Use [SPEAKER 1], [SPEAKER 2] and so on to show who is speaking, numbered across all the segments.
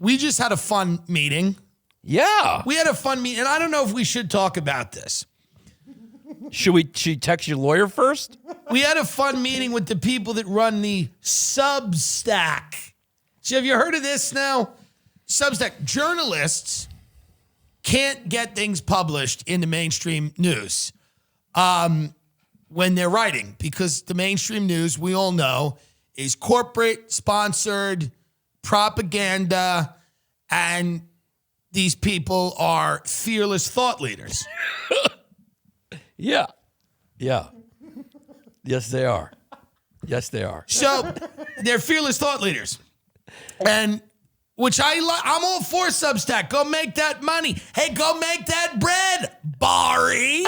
[SPEAKER 1] we just had a fun meeting.
[SPEAKER 2] Yeah.
[SPEAKER 1] We had a fun meeting, and I don't know if we should talk about this.
[SPEAKER 2] Should text your lawyer first?
[SPEAKER 1] We had a fun meeting with the people that run the Substack. So have you heard of this now? Substack. Journalists can't get things published in the mainstream news when they're writing, because the mainstream news, we all know, is corporate sponsored propaganda, and these people are fearless thought leaders.
[SPEAKER 2] Yeah. Yeah. Yes, they are. Yes, they are.
[SPEAKER 1] So they're fearless thought leaders. And which I'm all for Substack. Go make that money. Hey, go make that bread, Barry.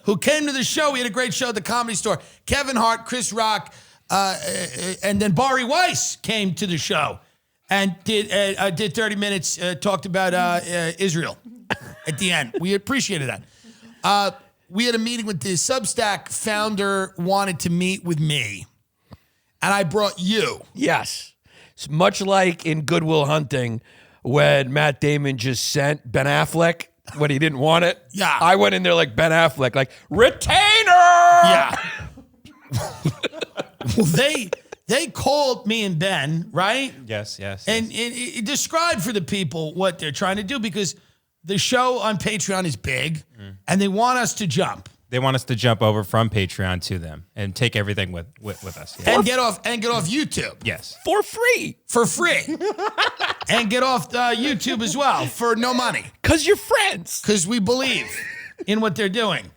[SPEAKER 1] Who came to the show. We had a great show at the Comedy Store. Kevin Hart, Chris Rock, and then Barry Weiss came to the show and did 30 minutes, talked about Israel at the end. We appreciated that. We had a meeting with the Substack founder, wanted to meet with me, and I brought you.
[SPEAKER 2] Yes. It's much like in Good Will Hunting when Matt Damon just sent Ben Affleck when he didn't want it.
[SPEAKER 1] Yeah.
[SPEAKER 2] I went in there like Ben Affleck, like, retainer!
[SPEAKER 1] Yeah. Well, they called me and Ben, right?
[SPEAKER 3] Yes.
[SPEAKER 1] And it described for the people what they're trying to do, because the show on Patreon is big, and they want us to jump.
[SPEAKER 3] They want us to jump over from Patreon to them and take everything with us. Yeah.
[SPEAKER 1] And get off YouTube.
[SPEAKER 3] Yes.
[SPEAKER 2] For free.
[SPEAKER 1] For free. And get off YouTube as well for no money.
[SPEAKER 2] Because you're friends.
[SPEAKER 1] Because we believe in what they're doing.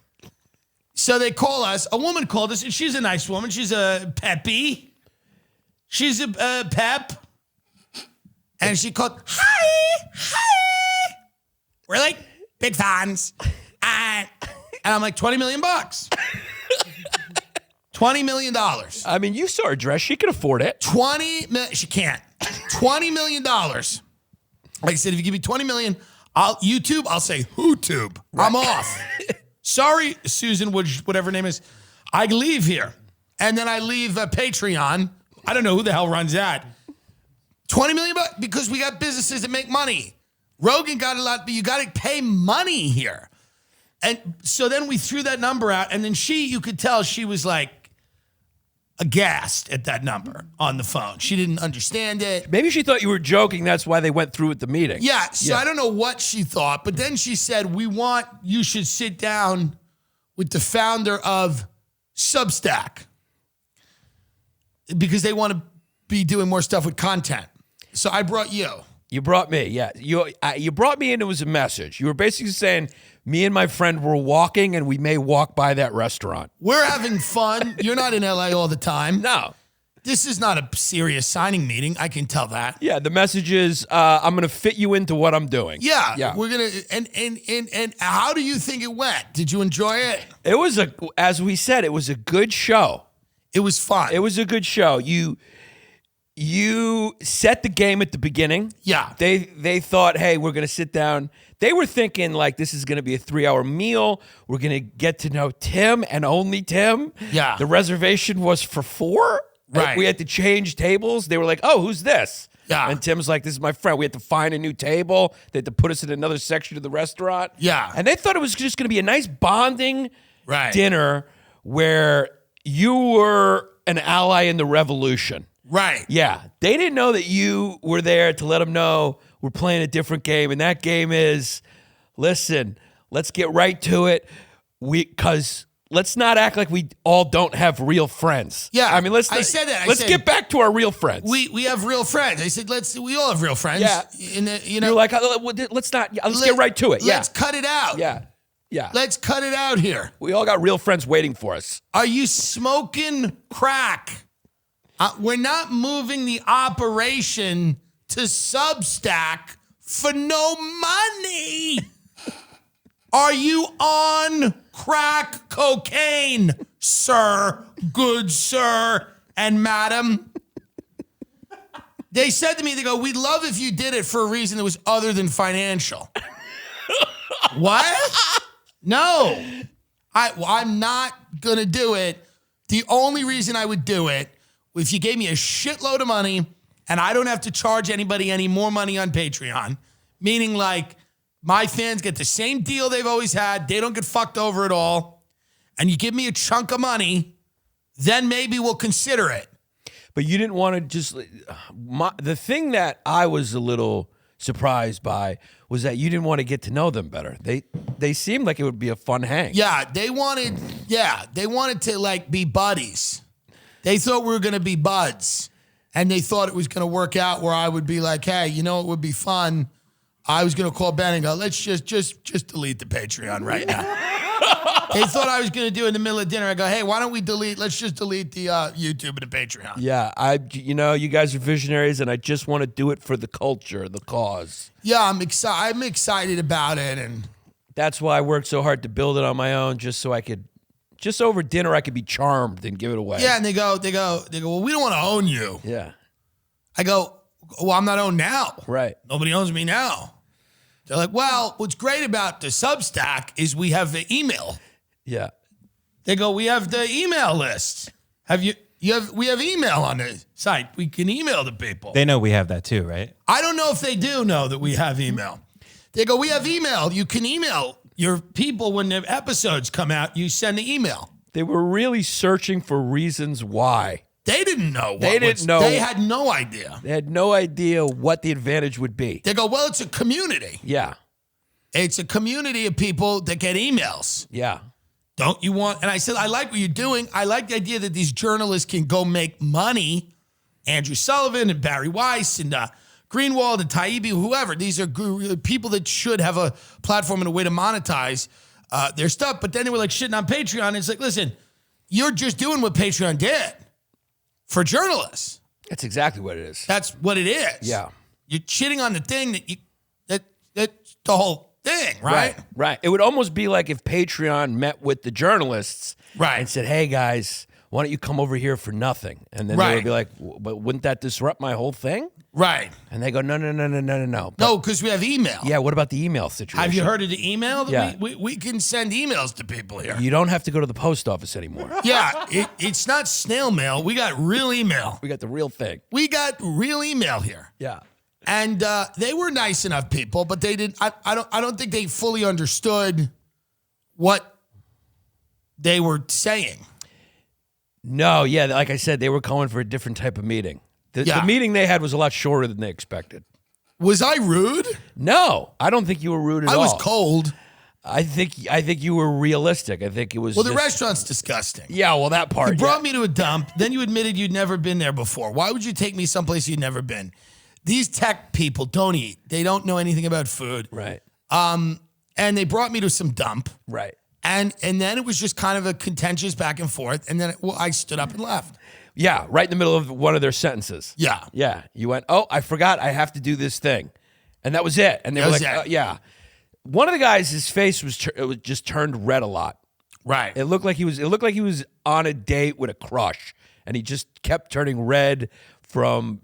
[SPEAKER 1] So they call us. A woman called us, and she's a nice woman. She's a peppy. She's a pep. And she called, hi. We're like big fans. And I'm like, $20 million. $20 million.
[SPEAKER 2] I mean, you saw her dress. She can afford it.
[SPEAKER 1] She can't. $20 million. Like I said, if you give me $20 million, I'll say HooTube. Right. I'm off. Sorry, Susan, whatever her name is. I leave here. And then I leave Patreon. I don't know who the hell runs that. $20 million because we got businesses that make money. Rogan got a lot, but you got to pay money here. And so then we threw that number out, and then you could tell she was like aghast at that number on the phone. She didn't understand it.
[SPEAKER 2] Maybe she thought you were joking. That's why they went through with the meeting.
[SPEAKER 1] Yeah, so I don't know what she thought, but then she said, you should sit down with the founder of Substack because they want to be doing more stuff with content. So I brought you.
[SPEAKER 2] You brought me, yeah. You brought me in, it was a message. You were basically saying, me and my friend were walking, and we may walk by that restaurant.
[SPEAKER 1] We're having fun. You're not in LA all the time.
[SPEAKER 2] No.
[SPEAKER 1] This is not a serious signing meeting. I can tell that.
[SPEAKER 2] Yeah, the message is, I'm going to fit you into what I'm doing.
[SPEAKER 1] Yeah. We're going to, and how do you think it went? Did you enjoy it?
[SPEAKER 2] It was as we said, it was a good show.
[SPEAKER 1] It was fun.
[SPEAKER 2] It was a good show. You set the game at the beginning.
[SPEAKER 1] Yeah.
[SPEAKER 2] They thought, hey, we're going to sit down. They were thinking like this is going to be a 3-hour meal. We're going to get to know Tim and only Tim.
[SPEAKER 1] Yeah.
[SPEAKER 2] The reservation was for 4.
[SPEAKER 1] Right.
[SPEAKER 2] We had to change tables. They were like, oh, who's this?
[SPEAKER 1] Yeah.
[SPEAKER 2] And Tim's like, this is my friend. We had to find a new table. They had to put us in another section of the restaurant.
[SPEAKER 1] Yeah.
[SPEAKER 2] And they thought it was just going to be a nice bonding
[SPEAKER 1] right.
[SPEAKER 2] dinner where you were an ally in the revolution.
[SPEAKER 1] Right.
[SPEAKER 2] Yeah. They didn't know that you were there to let them know we're playing a different game. And that game is, listen, let's get right to it. Because let's not act like we all don't have real friends.
[SPEAKER 1] Yeah.
[SPEAKER 2] I mean,
[SPEAKER 1] I said that.
[SPEAKER 2] Let's get back to our real friends.
[SPEAKER 1] We have real friends. I said, we all have real friends.
[SPEAKER 2] Yeah. You're like, let's get right to it.
[SPEAKER 1] Let's cut it out.
[SPEAKER 2] Yeah. Yeah.
[SPEAKER 1] Let's cut it out here.
[SPEAKER 2] We all got real friends waiting for us.
[SPEAKER 1] Are you smoking crack? We're not moving the operation to Substack for no money. Are you on crack cocaine, sir, good sir, and madam? They said to me, they go, we'd love if you did it for a reason that was other than financial. What? No. I'm not going to do it. The only reason I would do it, if you gave me a shitload of money and I don't have to charge anybody any more money on Patreon, meaning like my fans get the same deal they've always had. They don't get fucked over at all. And you give me a chunk of money, then maybe we'll consider it.
[SPEAKER 2] But you didn't want to just... the thing that I was a little surprised by was that you didn't want to get to know them better. They seemed like it would be a fun hang.
[SPEAKER 1] Yeah, they wanted to like be buddies. They thought we were going to be buds. And they thought it was going to work out where I would be like, hey, you know, it would be fun. I was going to call Ben and go, let's just delete the Patreon right now. They thought I was going to do it in the middle of dinner. I go, hey, why don't we let's just delete the YouTube and the Patreon.
[SPEAKER 2] Yeah, you guys are visionaries, and I just want to do it for the culture, the cause.
[SPEAKER 1] Yeah, I'm excited about it. And
[SPEAKER 2] that's why I worked so hard to build it on my own, just over dinner, I could be charmed and give it away.
[SPEAKER 1] Yeah, and they go, well, we don't want to own you.
[SPEAKER 2] Yeah.
[SPEAKER 1] I go, well, I'm not owned now.
[SPEAKER 2] Right.
[SPEAKER 1] Nobody owns me now. They're like, well, what's great about the Substack is we have the email.
[SPEAKER 2] Yeah.
[SPEAKER 1] They go, we have the email list. We have email on the site. We can email the people.
[SPEAKER 3] They know we have that too, right?
[SPEAKER 1] I don't know if they do know that we have email. They go, we have email. You can email your people when the episodes come out. You send the email.
[SPEAKER 2] They were really searching for reasons why.
[SPEAKER 1] They didn't know.
[SPEAKER 2] They
[SPEAKER 1] had no idea.
[SPEAKER 2] They had no idea what the advantage would be.
[SPEAKER 1] They go, well, it's a community.
[SPEAKER 2] Yeah.
[SPEAKER 1] It's a community of people that get emails.
[SPEAKER 2] Yeah.
[SPEAKER 1] Don't you want? And I said, I like what you're doing. I like the idea that these journalists can go make money. Andrew Sullivan and Barry Weiss and Greenwald and Taibbi, whoever. These are people that should have a platform and a way to monetize their stuff. But then they were like shitting on Patreon. And it's like, listen, you're just doing what Patreon did for journalists.
[SPEAKER 2] That's exactly what it is.
[SPEAKER 1] That's what it is.
[SPEAKER 2] Yeah.
[SPEAKER 1] You're shitting on the thing that's the whole thing, right?
[SPEAKER 2] Right. It would almost be like if Patreon met with the journalists and said, hey, guys, why don't you come over here for nothing? And then they would be like, but wouldn't that disrupt my whole thing?
[SPEAKER 1] Right.
[SPEAKER 2] And they go, no.
[SPEAKER 1] No, because we have email.
[SPEAKER 2] Yeah, what about the email situation?
[SPEAKER 1] Have you heard of the email?
[SPEAKER 2] Yeah.
[SPEAKER 1] We can send emails to people here.
[SPEAKER 2] You don't have to go to the post office anymore.
[SPEAKER 1] Yeah, it's not snail mail. We got real email.
[SPEAKER 2] We got the real thing.
[SPEAKER 1] We got real email here.
[SPEAKER 2] Yeah.
[SPEAKER 1] And they were nice enough people, but they didn't. I don't think they fully understood what they were saying.
[SPEAKER 2] No, yeah, like I said, they were calling for a different type of meeting. The meeting they had was a lot shorter than they expected.
[SPEAKER 1] Was I rude?
[SPEAKER 2] No, I don't think you were rude at all.
[SPEAKER 1] I was cold.
[SPEAKER 2] I think you were realistic. I think it was.
[SPEAKER 1] Well, the restaurant's disgusting.
[SPEAKER 2] Yeah, well, that part.
[SPEAKER 1] You brought me to a dump, then you admitted you'd never been there before. Why would you take me someplace you'd never been? These tech people don't eat. They don't know anything about food.
[SPEAKER 2] Right.
[SPEAKER 1] And they brought me to some dump.
[SPEAKER 2] Right.
[SPEAKER 1] And then it was just kind of a contentious back and forth. And then I stood up and left.
[SPEAKER 2] Yeah, right in the middle of one of their sentences.
[SPEAKER 1] Yeah.
[SPEAKER 2] Yeah. You went, oh, I forgot I have to do this thing. And that was it. And they were like, yeah. One of the guys, his face was just turned red a lot.
[SPEAKER 1] Right.
[SPEAKER 2] It looked like he was on a date with a crush. And he just kept turning red from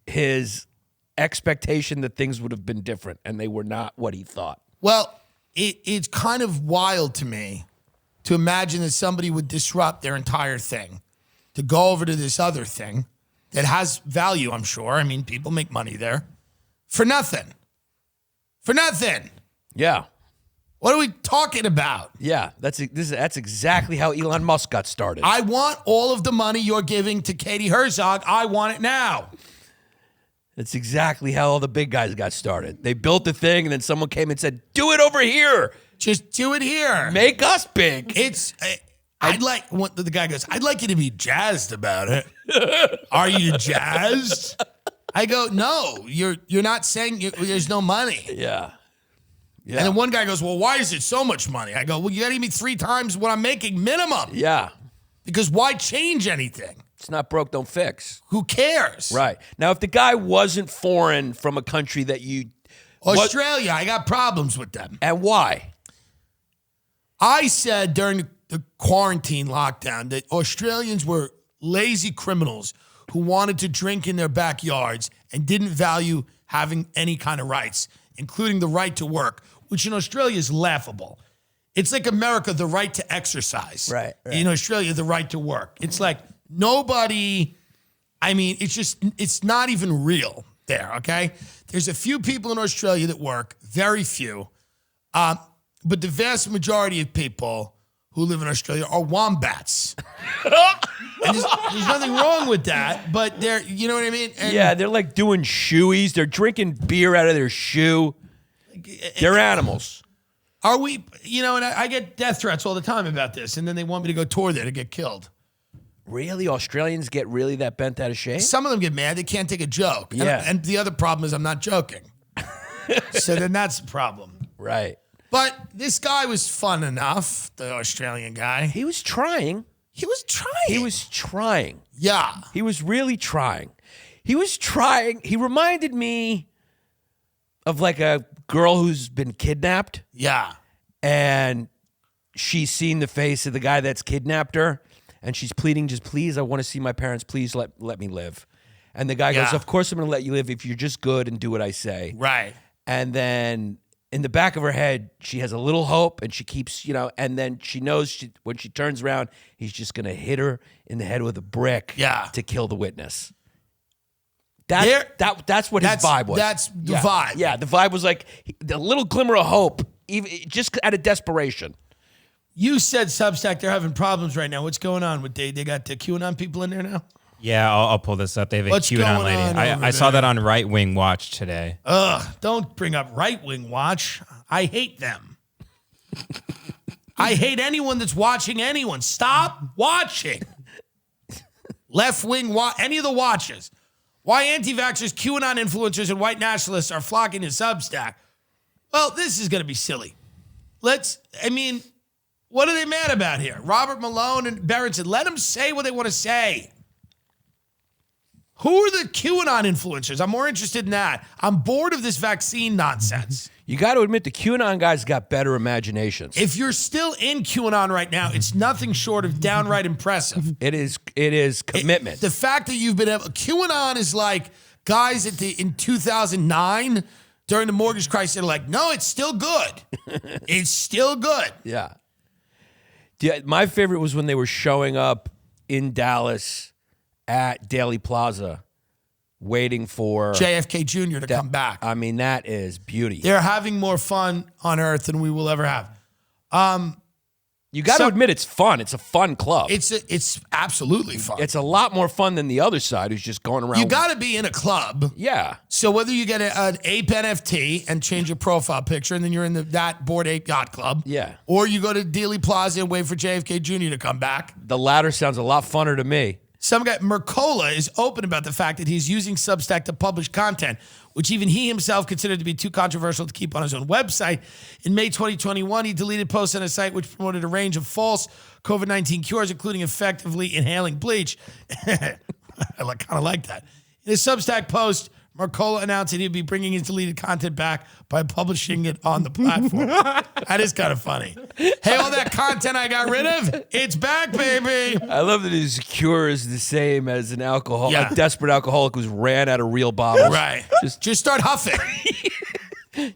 [SPEAKER 2] his expectation that things would have been different. And they were not what he thought.
[SPEAKER 1] Well, it's kind of wild to me to imagine that somebody would disrupt their entire thing to go over to this other thing that has value, I'm sure. I mean, people make money there for nothing. For nothing.
[SPEAKER 2] Yeah.
[SPEAKER 1] What are we talking about?
[SPEAKER 2] Yeah, that's exactly how Elon Musk got started.
[SPEAKER 1] I want all of the money you're giving to Katie Herzog. I want it now.
[SPEAKER 2] That's exactly how all the big guys got started. They built the thing, and then someone came and said, do it over here.
[SPEAKER 1] Just do it here.
[SPEAKER 2] Make us big.
[SPEAKER 1] The guy goes, I'd like you to be jazzed about it. Are you jazzed? I go, no, you're not saying there's no money.
[SPEAKER 2] Yeah.
[SPEAKER 1] And then one guy goes, well, why is it so much money? I go, well, you got to give me 3 times what I'm making minimum.
[SPEAKER 2] Yeah.
[SPEAKER 1] Because why change anything?
[SPEAKER 2] It's not broke, don't fix.
[SPEAKER 1] Who cares?
[SPEAKER 2] Right. Now, if the guy wasn't foreign from a country that you...
[SPEAKER 1] Australia, I got problems with them.
[SPEAKER 2] And why?
[SPEAKER 1] I said during the quarantine lockdown that Australians were lazy criminals who wanted to drink in their backyards and didn't value having any kind of rights, including the right to work, which in Australia is laughable. It's like America, the right to exercise.
[SPEAKER 2] Right.
[SPEAKER 1] In Australia, the right to work. It's like nobody, I mean, it's not even real there, okay? There's a few people in Australia that work, very few. But the vast majority of people who live in Australia are wombats. And there's nothing wrong with that, but they're, you know what I mean? And
[SPEAKER 2] Yeah, they're like doing shoeies. They're drinking beer out of their shoe. They're animals.
[SPEAKER 1] Are we, and I get death threats all the time about this, and then they want me to go tour there to get killed.
[SPEAKER 2] Really? Australians get really that bent out of shape?
[SPEAKER 1] Some of them get mad. They can't take a joke.
[SPEAKER 2] Yeah.
[SPEAKER 1] And the other problem is I'm not joking. So then that's the problem.
[SPEAKER 2] Right.
[SPEAKER 1] But this guy was fun enough, the Australian guy.
[SPEAKER 2] He was trying.
[SPEAKER 1] He was trying.
[SPEAKER 2] He was trying.
[SPEAKER 1] Yeah.
[SPEAKER 2] He was really trying. He was trying. He reminded me of like a girl who's been kidnapped.
[SPEAKER 1] Yeah.
[SPEAKER 2] And she's seen the face of the guy that's kidnapped her. And she's pleading, just please, I want to see my parents. Please let me live. And the guy goes, of course I'm going to let you live if you're just good and do what I say.
[SPEAKER 1] Right.
[SPEAKER 2] And then in the back of her head, she has a little hope, and she keeps, and then she knows when she turns around, he's just going to hit her in the head with a brick to kill the witness. That's what his vibe was.
[SPEAKER 1] That's the vibe.
[SPEAKER 2] Yeah, the vibe was like the little glimmer of hope, even just out of desperation.
[SPEAKER 1] You said Substack, they're having problems right now. What's going on with they got the QAnon people in there now?
[SPEAKER 3] Yeah, I'll pull this up. They have a
[SPEAKER 1] What's
[SPEAKER 3] QAnon
[SPEAKER 1] going
[SPEAKER 3] lady.
[SPEAKER 1] on over
[SPEAKER 3] I saw
[SPEAKER 1] there?
[SPEAKER 3] that on Right Wing Watch today.
[SPEAKER 1] Don't bring up Right Wing Watch. I hate them. I hate anyone that's watching anyone. Stop watching. Left Wing Watch, any of the watches. Why anti-vaxxers, QAnon influencers, and white nationalists are flocking to Substack. Well, this is going to be silly. What are they mad about here? Robert Malone and Berenson, let them say what they want to say. Who are the QAnon influencers? I'm more interested in that. I'm bored of this vaccine nonsense.
[SPEAKER 2] You got to admit, the QAnon guys got better imaginations.
[SPEAKER 1] If you're still in QAnon right now, it's nothing short of downright impressive.
[SPEAKER 2] It is commitment.
[SPEAKER 1] The fact that you've been able, QAnon is like guys in 2009 during the mortgage crisis. They're like, no, it's still good. It's still good.
[SPEAKER 2] Yeah. My favorite was when they were showing up in Dallas at Daly Plaza, waiting for
[SPEAKER 1] JFK Jr. to come back.
[SPEAKER 2] I mean, that is beauty.
[SPEAKER 1] They're having more fun on Earth than we will ever have.
[SPEAKER 2] You got to admit, it's fun. It's a fun club.
[SPEAKER 1] It's absolutely fun.
[SPEAKER 2] It's a lot more fun than the other side, who's just going around.
[SPEAKER 1] You got to be in a club.
[SPEAKER 2] Yeah.
[SPEAKER 1] So whether you get an ape NFT and change your profile picture, and then you're in that Bored Ape Yacht Club.
[SPEAKER 2] Yeah.
[SPEAKER 1] Or you go to Dealey Plaza and wait for JFK Jr. to come back.
[SPEAKER 2] The latter sounds a lot funner to me.
[SPEAKER 1] Some guy, Mercola, is open about the fact that he's using Substack to publish content, which even he himself considered to be too controversial to keep on his own website. In May 2021, he deleted posts on a site which promoted a range of false COVID-19 cures, including effectively inhaling bleach. I kind of like that. In a Substack post, Mercola announced that he'd be bringing his deleted content back by publishing it on the platform. That is kind of funny. Hey, all that content I got rid of, it's back, baby.
[SPEAKER 2] I love that his cure is the same as an
[SPEAKER 1] Yeah.
[SPEAKER 2] a desperate alcoholic who's ran out of real bottles.
[SPEAKER 1] Right. Just start huffing.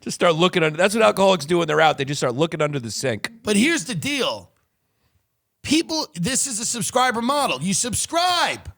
[SPEAKER 2] Just start looking under. That's what alcoholics do when they're out. They just start looking under the sink.
[SPEAKER 1] But here's the deal. This is a subscriber model. You subscribe.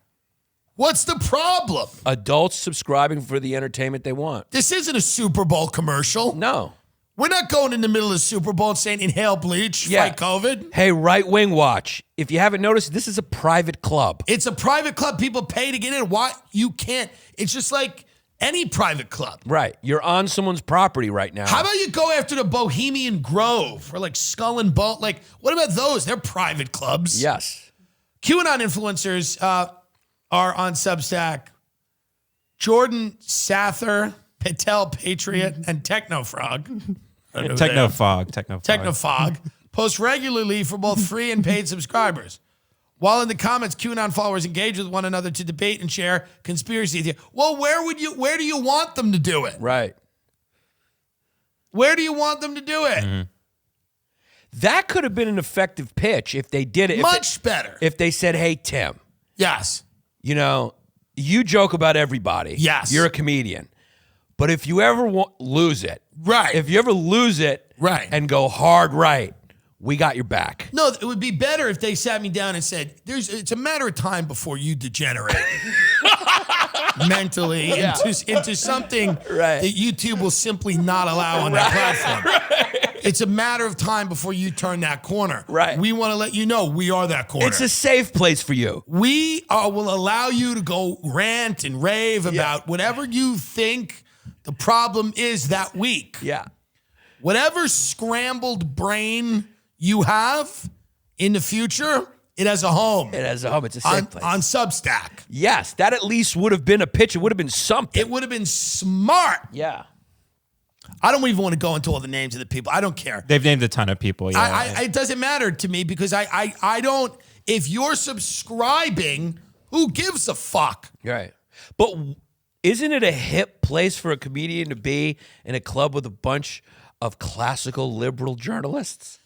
[SPEAKER 1] What's the problem?
[SPEAKER 2] Adults subscribing for the entertainment they want.
[SPEAKER 1] This isn't a Super Bowl commercial.
[SPEAKER 2] No.
[SPEAKER 1] We're not going in the middle of the Super Bowl and saying inhale bleach, fight COVID.
[SPEAKER 2] Hey, Right Wing Watch. If you haven't noticed, this is a private club.
[SPEAKER 1] It's a private club. People pay to get in. Why? You can't. It's just like any private club.
[SPEAKER 2] Right. You're on someone's property right now.
[SPEAKER 1] How about you go after the Bohemian Grove or like Skull and Bone? Like, what about those? They're private clubs.
[SPEAKER 2] Yes.
[SPEAKER 1] QAnon influencers are on Substack. Jordan Sather, Patel Patriot, and Technofrog. Technofog post regularly for both free and paid subscribers. While in the comments, QAnon followers engage with one another to debate and share conspiracy theories. Well, where do you want them to do it?
[SPEAKER 2] Right.
[SPEAKER 1] Where do you want them to do it?
[SPEAKER 2] Mm-hmm. That could have been an effective pitch if they did it.
[SPEAKER 1] Much better.
[SPEAKER 2] If they said, hey, Tim,
[SPEAKER 1] Yes.
[SPEAKER 2] You joke about everybody.
[SPEAKER 1] Yes.
[SPEAKER 2] You're a comedian. But if you ever lose it,
[SPEAKER 1] Right.
[SPEAKER 2] If you ever lose it,
[SPEAKER 1] Right.
[SPEAKER 2] and go hard right, we got your back.
[SPEAKER 1] No, it would be better if they sat me down and said, it's a matter of time before you degenerate. mentally into something
[SPEAKER 2] Right.
[SPEAKER 1] that YouTube will simply not allow on that platform. It's a matter of time before you turn that corner.
[SPEAKER 2] Right.
[SPEAKER 1] We want to let you know we are that corner.
[SPEAKER 2] It's a safe place for you.
[SPEAKER 1] We will allow you to go rant and rave about whatever you think the problem is that week.
[SPEAKER 2] Yeah.
[SPEAKER 1] Whatever scrambled brain you have in the future, it has a home.
[SPEAKER 2] It has a home. It's a safe place.
[SPEAKER 1] On Substack.
[SPEAKER 2] Yes, that at least would have been a pitch. It would have been something.
[SPEAKER 1] It would have been smart.
[SPEAKER 2] Yeah.
[SPEAKER 1] I don't even want to go into all the names of the people. I don't care.
[SPEAKER 3] They've named a ton of people. Yeah.
[SPEAKER 1] It doesn't matter to me because I don't, if you're subscribing, who gives a fuck?
[SPEAKER 2] Right. But isn't it a hip place for a comedian to be in a club with a bunch of classical liberal journalists?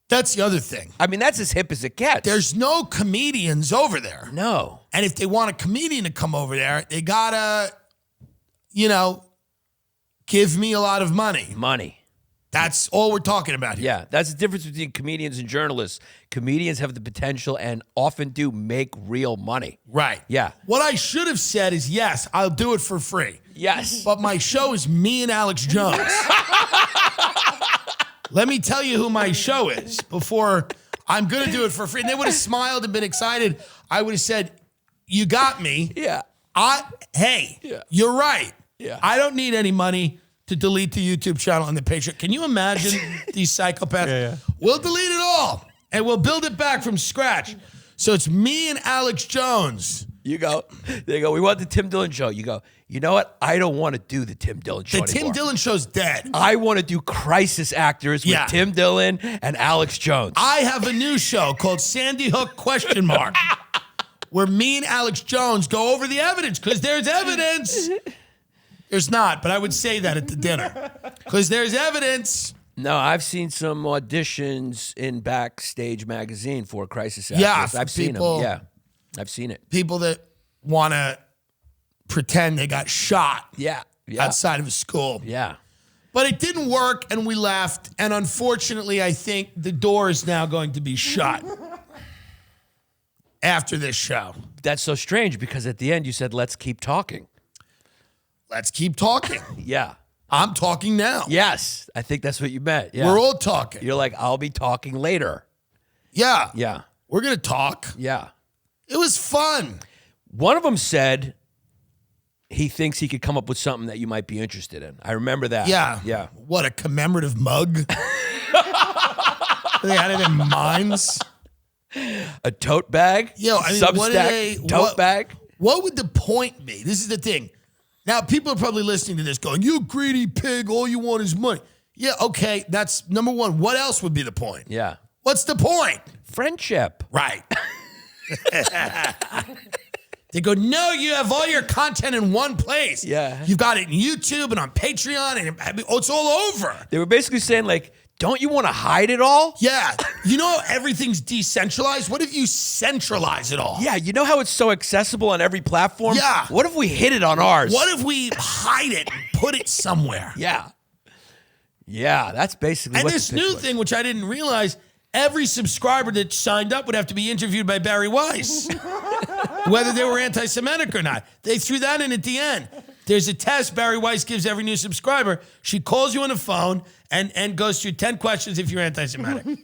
[SPEAKER 1] That's the other thing.
[SPEAKER 2] I mean, that's as hip as it gets.
[SPEAKER 1] There's no comedians over there.
[SPEAKER 2] no.
[SPEAKER 1] And if they want a comedian to come over there, they gotta, give me a lot of money.
[SPEAKER 2] Money.
[SPEAKER 1] That's all we're talking about here.
[SPEAKER 2] Yeah, that's the difference between comedians and journalists. Comedians have the potential and often do make real money.
[SPEAKER 1] Right.
[SPEAKER 2] Yeah.
[SPEAKER 1] What I should have said is, yes, I'll do it for free.
[SPEAKER 2] Yes.
[SPEAKER 1] But my show is me and Alex Jones. Let me tell you who my show is before I'm going to do it for free. And they would have smiled and been excited. I would have said, you got me.
[SPEAKER 2] Yeah.
[SPEAKER 1] Hey,
[SPEAKER 2] Yeah.
[SPEAKER 1] you're right.
[SPEAKER 2] Yeah.
[SPEAKER 1] I don't need any money to delete the YouTube channel on the Patreon. Can you imagine these psychopaths?
[SPEAKER 3] Yeah.
[SPEAKER 1] We'll delete it all and we'll build it back from scratch. So it's me and Alex Jones.
[SPEAKER 2] You go, they go, we want the Tim Dillon show. You go, you know what? I don't want to do the Tim Dillon show
[SPEAKER 1] The Tim
[SPEAKER 2] anymore.
[SPEAKER 1] Dillon show's dead.
[SPEAKER 2] I want to do crisis actors with
[SPEAKER 1] Yeah.
[SPEAKER 2] Tim Dillon and Alex Jones.
[SPEAKER 1] I have a new show called Sandy Hook ? Where me and Alex Jones go over the evidence because there's evidence. There's not, but I would say that at the dinner because there's evidence.
[SPEAKER 2] No, I've seen some auditions in Backstage magazine for crisis actors.
[SPEAKER 1] Yeah,
[SPEAKER 2] I've seen them.
[SPEAKER 1] people-
[SPEAKER 2] Yeah, I've seen it.
[SPEAKER 1] People that want to pretend they got shot
[SPEAKER 2] Yeah,
[SPEAKER 1] outside of a school.
[SPEAKER 2] yeah.
[SPEAKER 1] But it didn't work and we left. And unfortunately, I think the door is now going to be shut after this show.
[SPEAKER 2] That's so strange because at the end you said, let's keep talking.
[SPEAKER 1] Let's keep talking.
[SPEAKER 2] Yeah.
[SPEAKER 1] I'm talking now.
[SPEAKER 2] Yes, I think that's what you meant. Yeah.
[SPEAKER 1] We're all talking.
[SPEAKER 2] You're like, I'll be talking later.
[SPEAKER 1] Yeah.
[SPEAKER 2] Yeah,
[SPEAKER 1] We're going to talk.
[SPEAKER 2] yeah.
[SPEAKER 1] It was fun.
[SPEAKER 2] One of them said he thinks he could come up with something that you might be interested in. I remember that.
[SPEAKER 1] Yeah.
[SPEAKER 2] Yeah.
[SPEAKER 1] What, a commemorative mug? They had it in mines.
[SPEAKER 2] A tote bag?
[SPEAKER 1] Yo, I mean,
[SPEAKER 2] Substack
[SPEAKER 1] what did they-
[SPEAKER 2] tote
[SPEAKER 1] what-
[SPEAKER 2] bag?
[SPEAKER 1] What would the point be? This is the thing. Now, people are probably listening to this going, you greedy pig, all you want is money. Yeah, okay, that's number one. What else would be the point?
[SPEAKER 2] Yeah.
[SPEAKER 1] What's the point?
[SPEAKER 2] Friendship.
[SPEAKER 1] Right. They go, no, you have all your content in one place.
[SPEAKER 2] Yeah.
[SPEAKER 1] You've got it in YouTube and on Patreon, and it's all over.
[SPEAKER 2] They were basically saying, like, don't you want to hide it all?
[SPEAKER 1] Yeah. You know how everything's decentralized? What if you centralize it all?
[SPEAKER 2] Yeah, you know how it's so accessible on every platform?
[SPEAKER 1] Yeah.
[SPEAKER 2] What if we hid it on ours?
[SPEAKER 1] What if we hide it and put it somewhere?
[SPEAKER 2] Yeah. Yeah, that's basically
[SPEAKER 1] And
[SPEAKER 2] what
[SPEAKER 1] this
[SPEAKER 2] the pitch
[SPEAKER 1] new
[SPEAKER 2] was.
[SPEAKER 1] thing, which I didn't realize, every subscriber that signed up would have to be interviewed by Barry Weiss, whether they were anti-Semitic or not. They threw that in at the end. There's a test Barry Weiss gives every new subscriber. She calls you on the phone and goes through 10 questions if you're anti-Semitic.